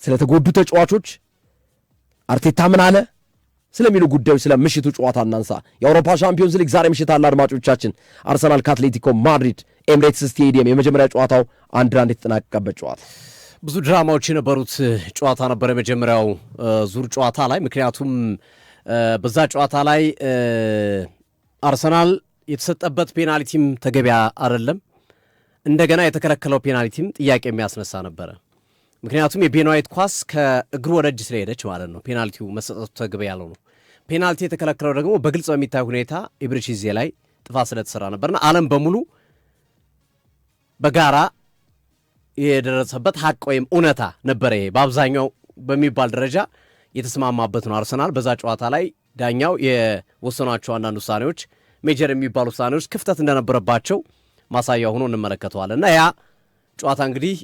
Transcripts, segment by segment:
ስለተጎዱ ተጫዋቾች አርቴታ ምን አለ ስለሚሉ ጉዳዮች ስለ ምሽቱ ጨዋታ እናንሳ። የአውሮፓ ሻምፒዮንስ ሊግ ዛሬ ምሽት አለ። አድማጮቻችን አርሰናል ከአትሌቲኮ ማድሪድ ኤምሬትስ ስቴዲየም የመጀመሪያ ጨዋታው 1-1 የተጠናቀቀበት ጨዋታ ብዙ ድራማዎች የነበሩት ጨዋታ ነበር የመጀመሪያው ዙር ጨዋታ ላይ። ምክንያቱም በዛ ጨዋታ ላይ አርሰናል የተሰጠበት ፔናልቲም ተገቢ አይደለም፣ እንደገና የተከለከለው ፔናልቲም ጥያቄ የሚያስነሳ ነበረ። ምክንያቱም የቤን ዋይት ኳስ ከእግሩ ወደ እጅ ስለሄደች ማለት ነው ፔናልቲው መሰጠቱ ተገቢ ያለው ነው። ፔናልቲ የተከለከለው ደግሞ በግልጽ በሚታይ ሁኔታ ኢብሪቺዜ ላይ ጥፋት ስለተሰራ ነበርና ዓለም በሙሉ በጋራ የደረሰበት ሀቅ ወይም እውነታ ነበረ። ይሄ በአብዛኛው በሚባል ደረጃ የተስማማበት ነው። አርሰናል በዛ ጨዋታ ላይ ዳኛው የወሰኗቸው አንዳንድ ውሳኔዎች ሜጀር የሚባሉ ውሳኔዎች ክፍተት እንደነበረባቸው ማሳያ ሆኖ እንመለከተዋለን እና ያ ጨዋታ እንግዲህ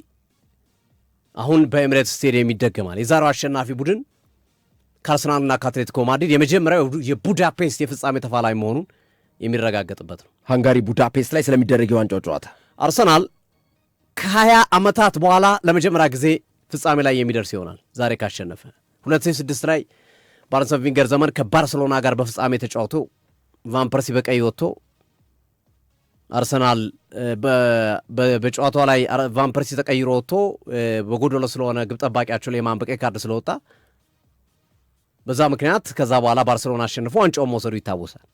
አሁን በኤምሬትስ ስቴዲየም ይደገማል። የዛሬው አሸናፊ ቡድን ከአርሰናልና ከአትሌቲኮ ማድሪድ የመጀመሪያው የቡዳፔስት የፍጻሜ ተፋላሚ መሆኑን የሚረጋገጥበት ነው። ሃንጋሪ ቡዳፔስት ላይ ስለሚደረግ የዋንጫው ጨዋታ አርሰናል ከ20 ዓመታት በኋላ ለመጀመሪያ ጊዜ ፍጻሜ ላይ የሚደርስ ይሆናል ዛሬ ካሸነፈ። 2006 ላይ በአርሰን ቪንገር ዘመን ከባርሰሎና ጋር በፍጻሜ ተጫውቶ ቫን ፐርሲ በቀይ ወጥቶ አርሰናል በጨዋታው ላይ ቫን ፐርሲ ተቀይሮ ወጥቶ በጎዶሎ ስለሆነ ግብ ጠባቂያቸው ላይ ማን በቀይ ካርድ ስለወጣ በዛ ምክንያት ከዛ በኋላ ባርሰሎና አሸንፎ ዋንጫውን መውሰዱ ይታወሳል።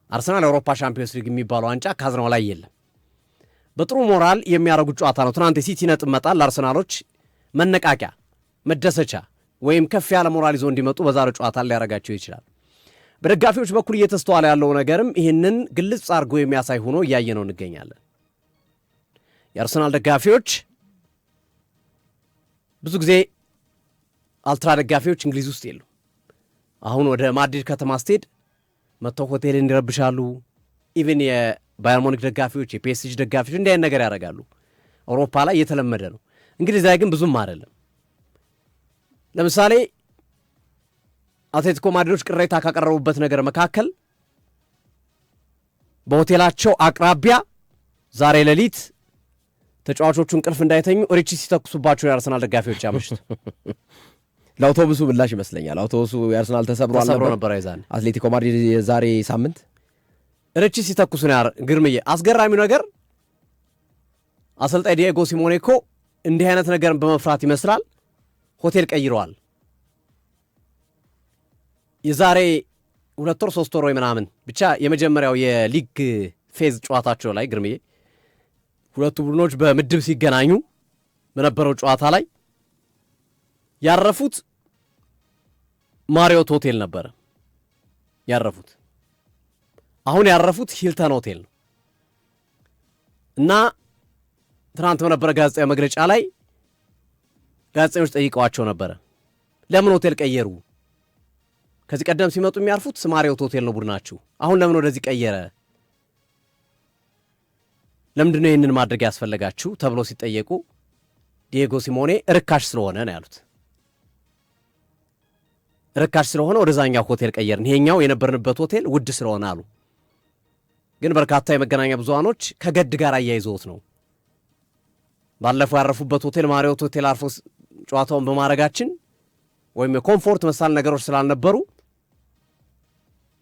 አርሰናል የአውሮፓ ሻምፒዮንስ ሊግ የሚባለው ዋንጫ ካዝናው ላይ የለም። በጥሩ ሞራል የሚያደርጉት ጨዋታ ነው። ትናንት የሲቲ ነጥብ መጣል ለአርሰናሎች መነቃቂያ፣ መደሰቻ ወይም ከፍ ያለ ሞራል ይዞ እንዲመጡ በዛሬው ጨዋታ ሊያደርጋቸው ይችላል። በደጋፊዎች በኩል እየተስተዋለ ያለው ነገርም ይህንን ግልጽ አድርጎ የሚያሳይ ሆኖ እያየ ነው እንገኛለን። የአርሰናል ደጋፊዎች ብዙ ጊዜ አልትራ ደጋፊዎች እንግሊዝ ውስጥ የሉ። አሁን ወደ ማድሪድ ከተማ ስትሄድ መጥተው ሆቴልን ይረብሻሉ። ኢቨን የባየር ሙኒክ ደጋፊዎች፣ የፒኤስጂ ደጋፊዎች እንዲህ አይነት ነገር ያደርጋሉ። አውሮፓ ላይ እየተለመደ ነው። እንግሊዝ ላይ ግን ብዙም አይደለም። ለምሳሌ አትሌቲኮ ማድሪዶች ቅሬታ ካቀረቡበት ነገር መካከል በሆቴላቸው አቅራቢያ ዛሬ ሌሊት ተጫዋቾቹ እንቅልፍ እንዳይተኙ ሪቺ ሲተኩሱባቸው የአርሰናል ደጋፊዎች ያመሹት ለአውቶቡሱ ብላሽ ይመስለኛል። አውቶቡሱ የአርሰናል ተሰብሮ ነበር አይዛን አትሌቲኮ ማድሪድ የዛሬ ሳምንት ሪቺ ሲተኩሱ ነው። ግርምዬ አስገራሚው ነገር አሰልጣኝ ዲዬጎ ሲሞኔ እኮ እንዲህ አይነት ነገርን በመፍራት ይመስላል ሆቴል ቀይረዋል። የዛሬ 2 ወር 3 ወር ወይ ምናምን ብቻ የመጀመሪያው የሊግ ፌዝ ጨዋታቸው ላይ ግርምዬ ሁለቱ ቡድኖች በምድብ ሲገናኙ በነበረው ጨዋታ ላይ ያረፉት ማሪዮት ሆቴል ነበረ ያረፉት። አሁን ያረፉት ሂልተን ሆቴል ነው እና ትናንት በነበረ ጋዜጣዊ መግለጫ ላይ ጋዜጠኞች ጠይቀዋቸው ነበረ ለምን ሆቴል ቀየሩ? ከዚህ ቀደም ሲመጡ የሚያርፉት ማሪዮት ሆቴል ነው ቡድናችሁ፣ አሁን ለምን ወደዚህ ቀየረ? ለምንድነው ይህንን ማድረግ ያስፈለጋችሁ ተብሎ ሲጠየቁ ዲዬጎ ሲሞኔ ርካሽ ስለሆነ ነው ያሉት። ርካሽ ስለሆነ ወደዛኛው ሆቴል ቀየርን፣ ይሄኛው የነበርንበት ሆቴል ውድ ስለሆነ አሉ። ግን በርካታ የመገናኛ ብዙሃኖች ከገድ ጋር አያይዘውት ነው። ባለፈው ያረፉበት ሆቴል ማሪዮት ሆቴል አርፎ ጨዋታውን በማድረጋችን ወይም የኮምፎርት መሳል ነገሮች ስላልነበሩ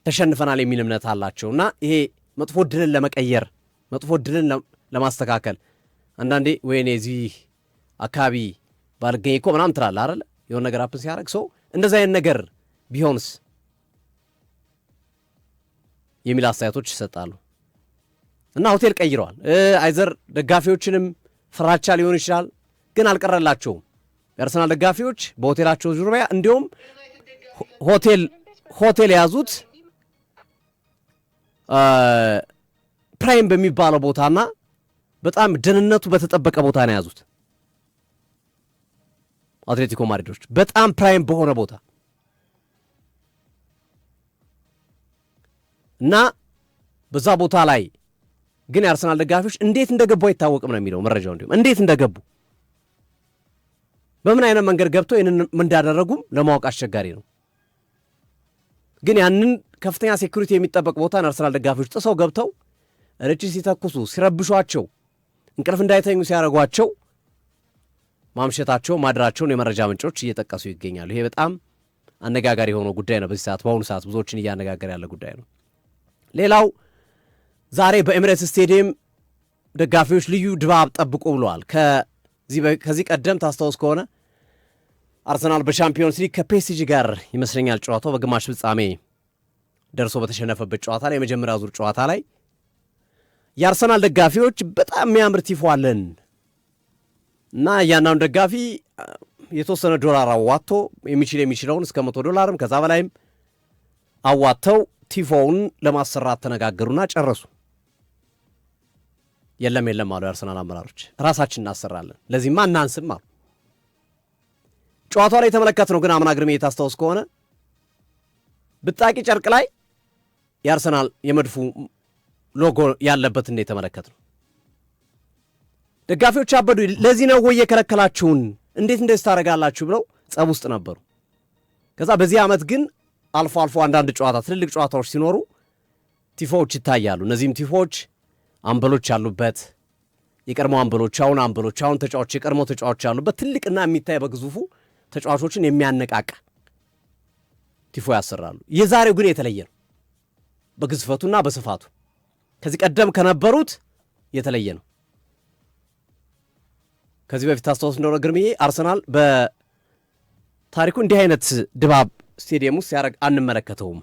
ተሸንፈናል የሚል እምነት አላቸው እና ይሄ መጥፎ ድልን ለመቀየር መጥፎ ድልን ለማስተካከል አንዳንዴ ወይኔ እዚህ አካባቢ ባልገኝ እኮ ምናምን ትላለህ አይደል? የሆነ ነገር አፕን ሲያደርግ ሰው እንደዚህ አይነት ነገር ቢሆንስ የሚል አስተያየቶች ይሰጣሉ እና ሆቴል ቀይረዋል። አይዘር ደጋፊዎችንም ፍራቻ ሊሆን ይችላል፣ ግን አልቀረላቸውም። የአርሰናል ደጋፊዎች በሆቴላቸው ዙሪያ እንዲሁም ሆቴል የያዙት ፕራይም በሚባለው ቦታና በጣም ደህንነቱ በተጠበቀ ቦታ ነው የያዙት። አትሌቲኮ ማድሪዶች በጣም ፕራይም በሆነ ቦታ እና በዛ ቦታ ላይ ግን የአርሰናል ደጋፊዎች እንዴት እንደገቡ አይታወቅም ነው የሚለው መረጃው። እንዲሁም እንዴት እንደገቡ በምን አይነት መንገድ ገብተው ይህንን እንዳደረጉም ለማወቅ አስቸጋሪ ነው። ግን ያንን ከፍተኛ ሴኩሪቲ የሚጠበቅ ቦታ አርሰናል ደጋፊዎች ጥሰው ገብተው ርቺ ሲተኩሱ፣ ሲረብሿቸው፣ እንቅልፍ እንዳይተኙ ሲያደርጓቸው ማምሸታቸው ማድራቸውን የመረጃ ምንጮች እየጠቀሱ ይገኛሉ። ይሄ በጣም አነጋጋሪ የሆነው ጉዳይ ነው። በዚህ ሰዓት በአሁኑ ሰዓት ብዙዎችን እያነጋገር ያለ ጉዳይ ነው። ሌላው ዛሬ በኤሚሬትስ ስቴዲየም ደጋፊዎች ልዩ ድባብ ጠብቁ ብለዋል። ከዚህ ቀደም ታስታውስ ከሆነ አርሰናል በሻምፒዮንስ ሊግ ከፒኤስጂ ጋር ይመስለኛል ጨዋታው በግማሽ ፍጻሜ ደርሶ በተሸነፈበት ጨዋታ ላይ የመጀመሪያ ዙር ጨዋታ ላይ የአርሰናል ደጋፊዎች በጣም የሚያምር ቲፎ አለን እና እያንዳንዱ ደጋፊ የተወሰነ ዶላር አዋጥቶ የሚችለውን እስከ $100 ከዛ በላይም አዋጥተው ቲፎውን ለማሰራት ተነጋገሩና ጨረሱ። የለም አሉ የአርሰናል አመራሮች፣ ራሳችን እናሰራለን፣ ለዚህማ እናንስም አሉ። ጨዋታው ላይ የተመለከትነው ግን አምና ግርሜ የታስታውስ ከሆነ ብጣቂ ጨርቅ ላይ የአርሰናል የመድፉ ሎጎ ያለበት እንደ የተመለከትነው ደጋፊዎች አበዱ። ለዚህ ነው ወይ የከለከላችሁን? እንዴት እንደዚህ ታደርጋላችሁ ብለው ጸብ ውስጥ ነበሩ። ከዛ በዚህ ዓመት ግን አልፎ አልፎ አንዳንድ ጨዋታ ትልልቅ ጨዋታዎች ሲኖሩ ቲፎዎች ይታያሉ። እነዚህም ቲፎዎች አምበሎች ያሉበት የቀድሞ አምበሎች አሁን ተጫዋቾች የቀድሞ ተጫዋቾች ያሉበት ትልቅና የሚታይ በግዙፉ ተጫዋቾችን የሚያነቃቃ ቲፎ ያሰራሉ። የዛሬው ግን የተለየ ነው በግዝፈቱና በስፋቱ ከዚህ ቀደም ከነበሩት የተለየ ነው። ከዚህ በፊት ታስታውስ እንደሆነ ግርምዬ አርሰናል በታሪኩ እንዲህ አይነት ድባብ ስቴዲየም ውስጥ ሲያደርግ አንመለከተውም።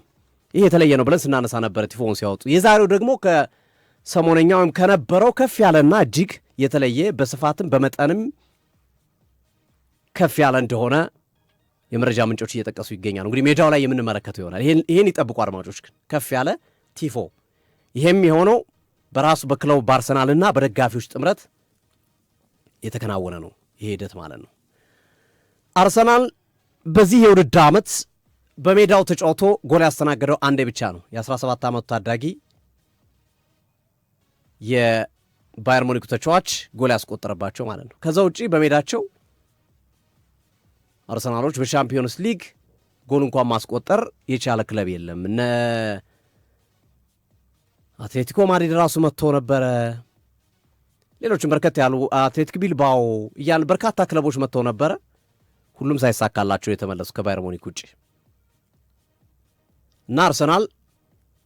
ይህ የተለየ ነው ብለን ስናነሳ ነበረ ቲፎውን ሲያወጡ። የዛሬው ደግሞ ከሰሞነኛ ወይም ከነበረው ከፍ ያለና እጅግ የተለየ በስፋትም በመጠንም ከፍ ያለ እንደሆነ የመረጃ ምንጮች እየጠቀሱ ይገኛሉ። እንግዲህ ሜዳው ላይ የምንመለከተው ይሆናል። ይህን ይጠብቁ አድማጮች። ግን ከፍ ያለ ቲፎ፣ ይሄም የሆነው በራሱ በክለቡ በአርሰናልና በደጋፊዎች ጥምረት የተከናወነ ነው። ይሄ ሂደት ማለት ነው። አርሰናል በዚህ የውድድር ዓመት በሜዳው ተጫውቶ ጎል ያስተናገደው አንዴ ብቻ ነው። የ17 ዓመቱ ታዳጊ የባየር ሙኒክ ተጫዋች ጎል ያስቆጠረባቸው ማለት ነው። ከዛ ውጪ በሜዳቸው አርሰናሎች በሻምፒዮንስ ሊግ ጎል እንኳን ማስቆጠር የቻለ ክለብ የለም። እነ አትሌቲኮ ማድሪድ ራሱ መጥቶ ነበረ። ሌሎችም በርከት ያሉ አትሌቲክ ቢልባኦ እያልን በርካታ ክለቦች መጥተው ነበረ። ሁሉም ሳይሳካላቸው የተመለሱ ከባየር ሙኒክ ውጭ እና አርሰናል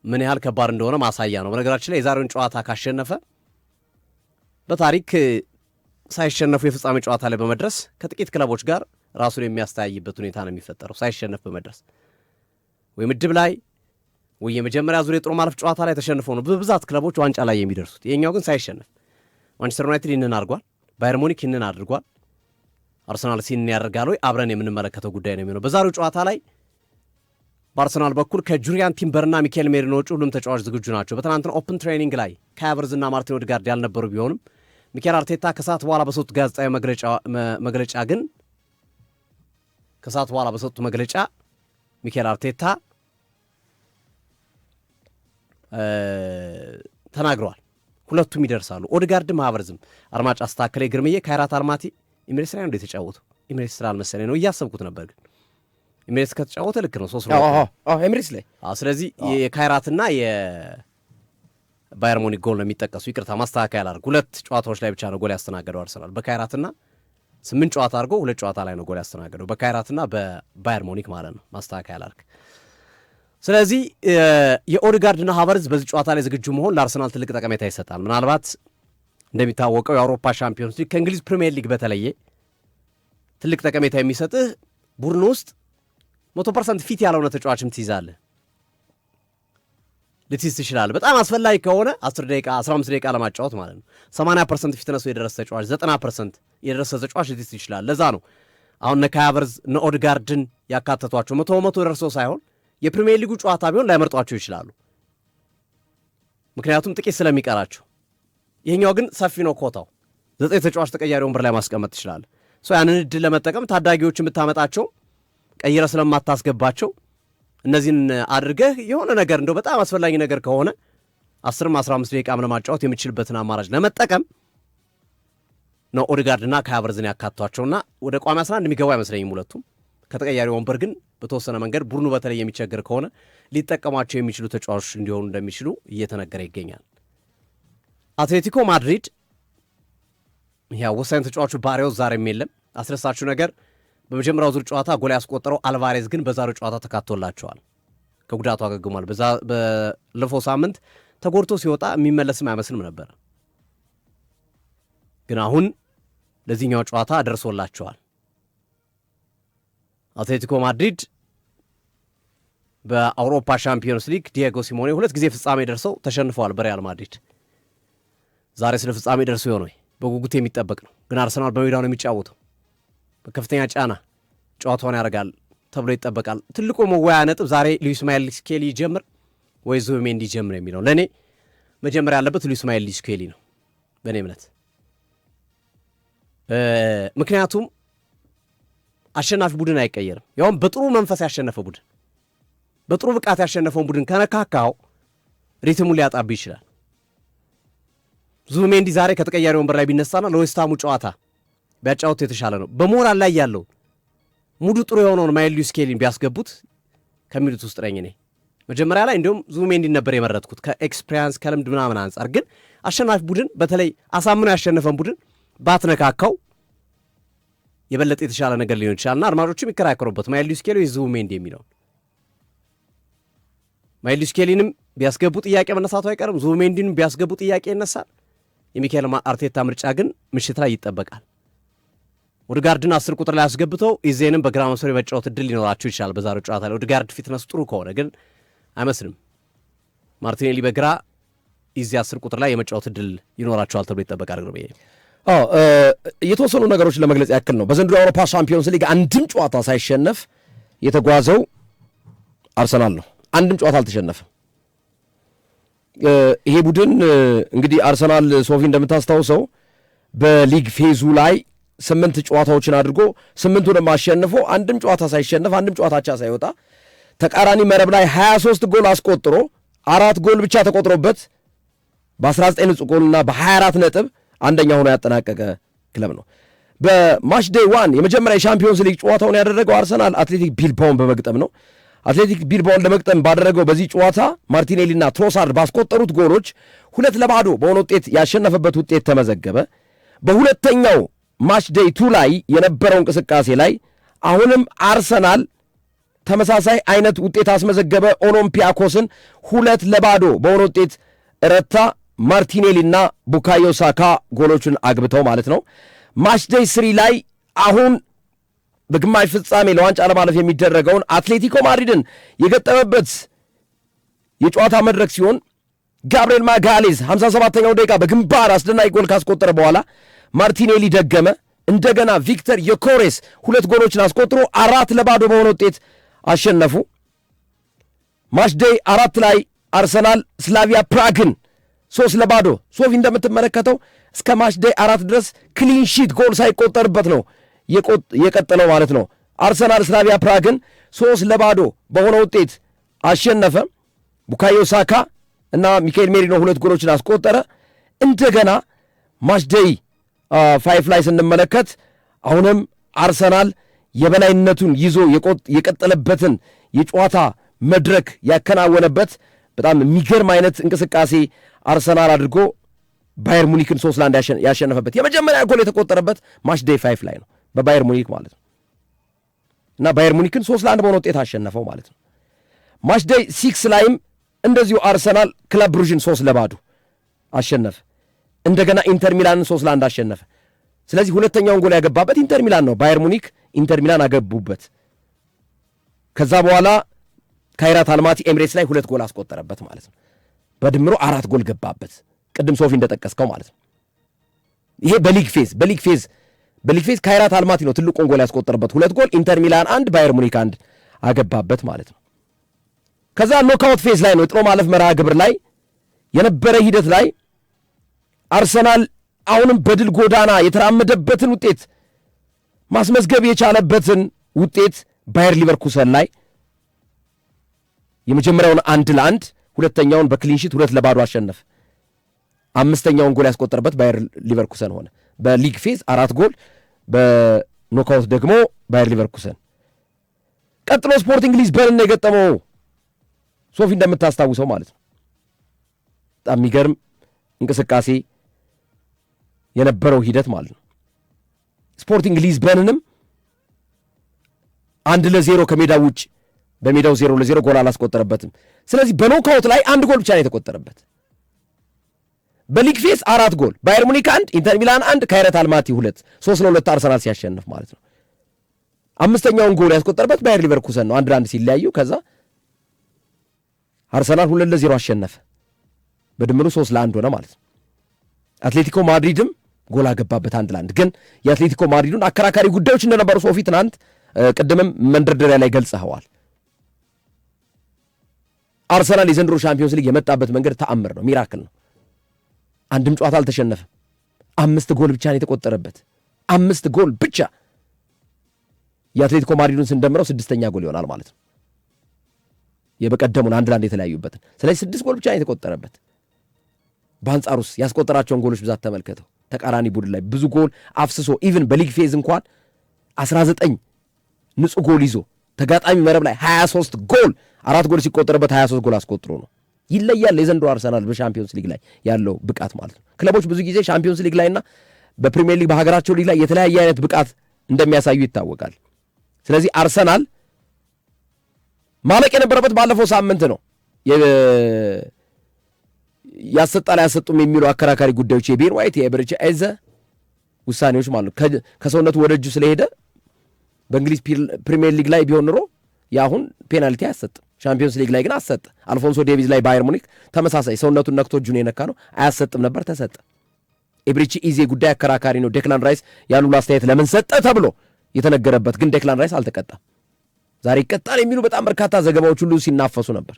ምን ያህል ከባድ እንደሆነ ማሳያ ነው። በነገራችን ላይ የዛሬውን ጨዋታ ካሸነፈ በታሪክ ሳይሸነፉ የፍጻሜ ጨዋታ ላይ በመድረስ ከጥቂት ክለቦች ጋር ራሱን የሚያስተያይበት ሁኔታ ነው የሚፈጠረው። ሳይሸነፍ በመድረስ ወይ ምድብ ላይ ወይ የመጀመሪያ ዙር የጥሎ ማለፍ ጨዋታ ላይ ተሸንፈው ነው በብዛት ክለቦች ዋንጫ ላይ የሚደርሱት። ይሄኛው ግን ሳይሸነፍ ማንቸስተር ዩናይትድ ይህንን አድርጓል፣ ባየር ሙኒክ ይህንን አድርጓል። አርሰናል ሲንን ያደርጋል ወይ አብረን የምንመለከተው ጉዳይ ነው የሚሆነው። በዛሬው ጨዋታ ላይ በአርሰናል በኩል ከጁሪያን ቲምበርና ሚካኤል ሜሪኖ ውጭ ሁሉም ተጫዋች ዝግጁ ናቸው። በትናንትና ኦፕን ትሬኒንግ ላይ ካይ ሃቨርትዝና ማርቲን ኦዴጋርድ ያልነበሩ ቢሆንም ሚካኤል አርቴታ ከሰዓት በኋላ በሰጡት ጋዜጣዊ መግለጫ ግን ከሰዓት በኋላ በሰጡት መግለጫ ሚካኤል አርቴታ ተናግረዋል። ሁለቱም ይደርሳሉ። ኦዴጋርድም ሃቨርትዝም። አድማጭ አስተካከለ ግርምዬ ካይራት አልማቲ ኤሚሬትስ ላይ ነው የተጫወተው። ኤሚሬትስ ስላልመሰለኝ ነው እያሰብኩት ነበር፣ ግን ኤሚሬትስ ከተጫወተ ልክ ነው 3 ኤሚሬትስ ላይ። ስለዚህ የካይራትና የባየር ሙኒክ ጎል ነው የሚጠቀሱ። ይቅርታ ማስተካከያ ላድርግ። 2 ጨዋታዎች ላይ ብቻ ነው ጎል ያስተናገደው አርሰናል። በካይራትና 8 ጨዋታ አድርጎ 2 ጨዋታ ላይ ነው ጎል ያስተናገደው፣ በካይራትና በባየር ሙኒክ ማለት ነው። ማስተካከያ ላድርግ። ስለዚህ የኦዴጋርድና ሃቨርትዝ በዚህ ጨዋታ ላይ ዝግጁ መሆን ለአርሰናል ትልቅ ጠቀሜታ ይሰጣል። ምናልባት እንደሚታወቀው የአውሮፓ ሻምፒዮንስ ሊግ ከእንግሊዝ ፕሪሚየር ሊግ በተለየ ትልቅ ጠቀሜታ የሚሰጥህ ቡድን ውስጥ 100% ፊት ያልሆነ ተጫዋችም ትይዛለህ፣ ልትይዝ ትችላለህ። በጣም አስፈላጊ ከሆነ 10 ደቂቃ 15 ደቂቃ ለማጫወት ማለት ነው። 80% ፊትነሱ የደረሰ ተጫዋች 90% የደረሰ ተጫዋች ልትይዝ ትችላለህ። ለዛ ነው አሁን እነ ካይ ሃቨርትዝ እነ ኦዴጋርድን ያካተቷቸው። 100 ደርሰው ሳይሆን የፕሪሚየር ሊጉ ጨዋታ ቢሆን ላይመርጧቸው ይችላሉ፣ ምክንያቱም ጥቂት ስለሚቀራቸው። ይሄኛው ግን ሰፊ ነው ኮታው። 9 ተጫዋች ተቀያሪ ወንበር ላይ ማስቀመጥ ትችላለህ። ያንን እድል ለመጠቀም ታዳጊዎች የምታመጣቸው ቀይረ ስለማታስገባቸው እነዚህን አድርገህ የሆነ ነገር እንደው በጣም አስፈላጊ ነገር ከሆነ 10-15 ደቂቃ ለማጫወት የምችልበትን አማራጭ ለመጠቀም ነው ኦዴጋርድና ካይ ሃቨርትዝን ያካቷቸውና ወደ ቋሚ 11 የሚገቡ አይመስለኝም ሁለቱም። ከተቀያሪ ወንበር ግን በተወሰነ መንገድ ቡድኑ በተለይ የሚቸገር ከሆነ ሊጠቀሟቸው የሚችሉ ተጫዋቾች እንዲሆኑ እንደሚችሉ እየተነገረ ይገኛል። አትሌቲኮ ማድሪድ ያ ወሳኝ ተጫዋቹ ባሪያው ዛሬም የለም። አስደሳቹ ነገር በመጀመሪያው ዙር ጨዋታ ጎል ያስቆጠረው አልቫሬዝ ግን በዛሬው ጨዋታ ተካቶላቸዋል። ከጉዳቱ አገግሟል። ባለፈው ሳምንት ተጎድቶ ሲወጣ የሚመለስም አይመስልም ነበር፣ ግን አሁን ለዚህኛው ጨዋታ ደርሶላቸዋል። አትሌቲኮ ማድሪድ በአውሮፓ ሻምፒዮንስ ሊግ ዲየጎ ሲሞኔ 2 ጊዜ ፍጻሜ ደርሰው ተሸንፈዋል በሪያል ማድሪድ። ዛሬ ስለ ፍጻሜ ደርሶ ይሆን ወይ በጉጉት የሚጠበቅ ነው። ግን አርሰናል በሜዳው ነው የሚጫወተው። በከፍተኛ ጫና ጨዋታውን ያደርጋል ተብሎ ይጠበቃል። ትልቁ መወያያ ነጥብ ዛሬ ሉዊስ ማይል ስኬሊ ይጀምር ወይ ዙቢሜንዲ ይጀምር የሚለው። ለእኔ መጀመር ያለበት ሉዊስ ማይል ስኬሊ ነው በእኔ እምነት። ምክንያቱም አሸናፊ ቡድን አይቀየርም። ያውም በጥሩ መንፈስ ያሸነፈ ቡድን፣ በጥሩ ብቃት ያሸነፈውን ቡድን ከነካካው ሪትሙን ሊያጣብ ይችላል። ዙቢሜንዲ ዛሬ ከተቀያሪ ወንበር ላይ ቢነሳና ለዌስትሃሙ ጨዋታ ቢያጫወቱ የተሻለ ነው። በሞራል ላይ ያለው ሙዱ ጥሩ የሆነውን ማይል ሉዊስ ስኬሊን ቢያስገቡት ከሚሉት ውስጥ ነኝ እኔ። መጀመሪያ ላይ እንዲሁም ዙቢሜንዲን ነበር የመረጥኩት ከኤክስፔሪንስ ከልምድ ምናምን አንጻር። ግን አሸናፊ ቡድን በተለይ አሳምኖ ያሸነፈን ቡድን ባትነካካው የበለጠ የተሻለ ነገር ሊሆን ይችላልና አድማጮችም ይከራከሩበት ማይል ሉዊስ ስኬሊ ወይ ዙቢሜንዲ የሚለውን። ማይል ሉዊስ ስኬሊንም ቢያስገቡ ጥያቄ መነሳቱ አይቀርም፣ ዙቢሜንዲንም ቢያስገቡ ጥያቄ ይነሳል። የሚካኤል አርቴታ ምርጫ ግን ምሽት ላይ ይጠበቃል። ኦዴጋርድን 10 ቁጥር ላይ አስገብተው ኢዜንም በግራ መስመር የመጫወት እድል ሊኖራቸው ይችላል በዛሬው ጨዋታ ላይ። ኦዴጋርድ ፊትነስ ጥሩ ከሆነ ግን አይመስልም። ማርቲኔሊ በግራ ኢዜ 10 ቁጥር ላይ የመጫወት እድል ይኖራቸዋል ተብሎ ይጠበቃል። ግርቤ የተወሰኑ ነገሮች ለመግለጽ ያክል ነው። በዘንድሮ የአውሮፓ ሻምፒዮንስ ሊግ አንድም ጨዋታ ሳይሸነፍ የተጓዘው አርሰናል ነው። አንድም ጨዋታ አልተሸነፈም። ይሄ ቡድን እንግዲህ አርሰናል ሶፊ እንደምታስታውሰው በሊግ ፌዙ ላይ 8 ጨዋታዎችን አድርጎ 8ቱንም አሸንፎ አንድም ጨዋታ ሳይሸነፍ አንድም ጨዋታ አቻ ሳይወጣ ተቃራኒ መረብ ላይ 23 ጎል አስቆጥሮ 4 ጎል ብቻ ተቆጥሮበት በ19 ንጹህ ጎልና በ24 ነጥብ አንደኛ ሆኖ ያጠናቀቀ ክለብ ነው። በማች ዴይ 1 የመጀመሪያ የሻምፒዮንስ ሊግ ጨዋታውን ያደረገው አርሰናል አትሌቲክ ቢልባውን በመግጠም ነው። አትሌቲክ ቢልባውን ለመግጠም ባደረገው በዚህ ጨዋታ ማርቲኔሊና ትሮሳርድ ባስቆጠሩት ጎሎች 2-0 በሆነ ውጤት ያሸነፈበት ውጤት ተመዘገበ። በሁለተኛው ማች ዴይ 2 ላይ የነበረው እንቅስቃሴ ላይ አሁንም አርሰናል ተመሳሳይ አይነት ውጤት አስመዘገበ። ኦሎምፒያኮስን 2-0 በሆነ ውጤት ረታ። ማርቲኔሊና ቡካዮ ሳካ ጎሎቹን አግብተው ማለት ነው። ማች ዴይ 3 ላይ አሁን በግማሽ ፍጻሜ ለዋንጫ ለማለፍ የሚደረገውን አትሌቲኮ ማድሪድን የገጠመበት የጨዋታ መድረክ ሲሆን ጋብርኤል ማጋሌዝ 57ኛው ደቂቃ በግንባር አስደናቂ ጎል ካስቆጠረ በኋላ ማርቲኔሊ ደገመ። እንደገና ቪክተር ዮኬሬስ 2 ጎሎችን አስቆጥሮ 4-0 በሆነ ውጤት አሸነፉ። ማች ዴይ 4 ላይ አርሰናል ስላቪያ ፕራግን 3-0 ሶፊ እንደምትመለከተው እስከ ማች ዴይ 4 ድረስ ክሊንሺት ጎል ሳይቆጠርበት ነው የቀጠለው ማለት ነው። አርሰናል ስላቪያ ፕራግን 3-0 በሆነ ውጤት አሸነፈ። ቡካዮ ሳካ እና ሚካኤል ሜሪኖ 2 ጎሎችን አስቆጠረ። እንደገና ማች ዴይ 5 ላይ ስንመለከት አሁንም አርሰናል የበላይነቱን ይዞ የቀጠለበትን የጨዋታ መድረክ ያከናወነበት በጣም የሚገርም አይነት እንቅስቃሴ አርሰናል አድርጎ ባየር ሙኒክን 3-1 ያሸነፈበት የመጀመሪያ ጎል የተቆጠረበት ማች ዴይ 5 ላይ ነው በባየር ሙኒክ ማለት ነው። እና ባየር ሙኒክን 3-1 በሆነ ውጤት አሸነፈው ማለት ነው። ማች ዴይ 6 ላይም እንደዚሁ አርሰናል ክለብ ብሩዥን 3-0 አሸነፈ። እንደገና ኢንተር ሚላንን 3-1 አሸነፈ። ስለዚህ ሁለተኛውን ጎል ያገባበት ኢንተር ሚላን ነው። ባየር ሙኒክ ኢንተር ሚላን አገቡበት። ከዛ በኋላ ካይራት አልማቲ ኤምሬትስ ላይ 2 ጎል አስቆጠረበት ማለት ነው። በድምሮ 4 ጎል ገባበት። ቅድም ሶፊ እንደጠቀስከው ማለት ነው። ይሄ በሊግ ፌዝ ካይራት አልማቲ ነው ትልቁን ጎል ያስቆጠረበት 2 ጎል፣ ኢንተር ሚላን 1 ባየር ሙኒክ 1 አገባበት ማለት ነው። ከዛ ኖክአውት ፌዝ ላይ ነው የጥሎ ማለፍ መርሃ ግብር ላይ የነበረ ሂደት ላይ አርሰናል አሁንም በድል ጎዳና የተራመደበትን ውጤት ማስመዝገብ የቻለበትን ውጤት ባየር ሊቨርኩሰን ላይ የመጀመሪያውን 1-1 ሁለተኛውን በክሊንሺት 2-0 አሸነፈ። 5ኛውን ጎል ያስቆጠረበት ባየር ሊቨርኩሰን ሆነ። በሊግ ፌዝ 4 ጎል፣ በኖክአውት ደግሞ ባየር ሊቨርኩሰን። ቀጥሎ ስፖርቲንግ ሊዝበንን የገጠመው ሶፊ እንደምታስታውሰው ማለት ነው። በጣም የሚገርም እንቅስቃሴ የነበረው ሂደት ማለት ነው። ስፖርቲንግ ሊዝበንንም 1-0 ከሜዳው ውጭ በሜዳው 0-0 ጎል አላስቆጠረበትም። ስለዚህ በኖካውት ላይ 1 ጎል ብቻ ነው የተቆጠረበት። በሊግ ፌስ 4 ጎል፣ ባየር ሙኒክ 1፣ ኢንተር ሚላን 1፣ ካይረት አልማቲ 2፣ 3-2 አርሰናል ሲያሸንፍ ማለት ነው። 5ኛውን ጎል ያስቆጠረበት ባየር ሊቨርኩሰን ነው 1-1 ሲለያዩ። ከዛ አርሰናል 2-0 አሸነፈ። በድምሩ 3-1 ሆነ ማለት ነው። አትሌቲኮ ማድሪድም ጎል አገባበት 1-1። ግን የአትሌቲኮ ማድሪዱን አከራካሪ ጉዳዮች እንደነበሩ ሶፊ ትናንት ቅድምም መንደርደሪያ ላይ ገልጸኸዋል። አርሰናል የዘንድሮ ሻምፒዮንስ ሊግ የመጣበት መንገድ ተአምር ነው፣ ሚራክል ነው። አንድም ጨዋታ አልተሸነፈም። 5 ጎል ብቻ ነው የተቆጠረበት፣ 5 ጎል ብቻ። የአትሌቲኮ ማድሪዱን ስንደምረው 6ኛ ጎል ይሆናል ማለት ነው፣ የበቀደሙን 1-1 የተለያዩበትን። ስለዚህ 6 ጎል ብቻ ነው የተቆጠረበት። በአንጻሩስ ያስቆጠራቸውን ጎሎች ብዛት ተመልከተው። ተቃራኒ ቡድን ላይ ብዙ ጎል አፍስሶ ኢቭን በሊግ ፌዝ እንኳን 19 ንጹህ ጎል ይዞ ተጋጣሚ መረብ ላይ 23 ጎል 4 ጎል ሲቆጠርበት 23 ጎል አስቆጥሮ ነው። ይለያል የዘንድሮ አርሰናል በሻምፒዮንስ ሊግ ላይ ያለው ብቃት ማለት ነው። ክለቦች ብዙ ጊዜ ሻምፒዮንስ ሊግ ላይና በፕሪሚየር ሊግ በሀገራቸው ሊግ ላይ የተለያየ አይነት ብቃት እንደሚያሳዩ ይታወቃል። ስለዚህ አርሰናል ማለቅ የነበረበት ባለፈው ሳምንት ነው። ያሰጣል አያሰጡም የሚሉ አከራካሪ ጉዳዮች የቤን ዋይት የኤበርቺ አይዘ ውሳኔዎች ማለት ነው ከሰውነቱ ወደ እጁ ስለሄደ በእንግሊዝ ፕሪሚየር ሊግ ላይ ቢሆን ኖሮ ያሁን ፔናልቲ አያሰጥም። ሻምፒዮንስ ሊግ ላይ ግን አሰጠ። አልፎንሶ ዴቪዝ ላይ ባየር ሙኒክ ተመሳሳይ ሰውነቱን ነክቶ እጁን የነካ ነው፣ አያሰጥም ነበር፣ ተሰጠ። ኤበርቺ ኢዜ ጉዳይ አከራካሪ ነው። ዴክላን ራይስ ያን ሁሉ አስተያየት ለምን ሰጠ ተብሎ የተነገረበት ግን ዴክላን ራይስ አልተቀጣም። ዛሬ ይቀጣል የሚሉ በጣም በርካታ ዘገባዎች ሁሉ ሲናፈሱ ነበር፣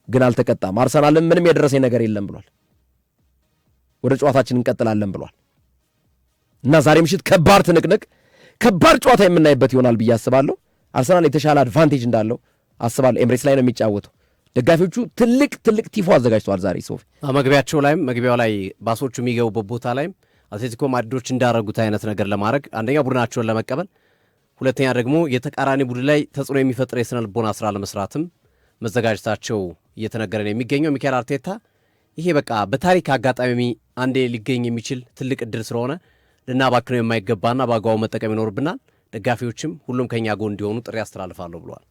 ግን አልተቀጣም። አርሰናልም ምንም የደረሰኝ ነገር የለም ብሏል። ወደ ጨዋታችን እንቀጥላለን ብሏል እና ዛሬ ምሽት ከባድ ትንቅንቅ፣ ከባድ ጨዋታ የምናይበት ይሆናል ብዬ አስባለሁ። አርሰናል የተሻለ አድቫንቴጅ እንዳለው አስባለሁ። ኤምሬትስ ላይ ነው የሚጫወተው። ደጋፊዎቹ ትልቅ ቲፎ አዘጋጅተዋል ዛሬ ሶፊ። መግቢያው ላይ ባሶቹ የሚገቡበት ቦታ ላይም አትሌቲኮ ማድሪዶች እንዳረጉት አይነት ነገር ለማድረግ አንደኛ ቡድናቸውን ለመቀበል፣ ሁለተኛ ደግሞ የተቃራኒ ቡድን ላይ ተጽዕኖ የሚፈጥር የስነ ልቦና ስራ ለመስራትም መዘጋጀታቸው እየተነገረ ነው የሚገኘው። ሚካኤል አርቴታ ይሄ በቃ በታሪክ አጋጣሚ አንዴ ሊገኝ የሚችል ትልቅ እድል ስለሆነ ልናባክነው የማይገባና በአግባቡ መጠቀም ይኖርብናል። ደጋፊዎችም ሁሉም ከኛ ጎን እንዲሆኑ ጥሪ አስተላልፋለሁ ብለዋል።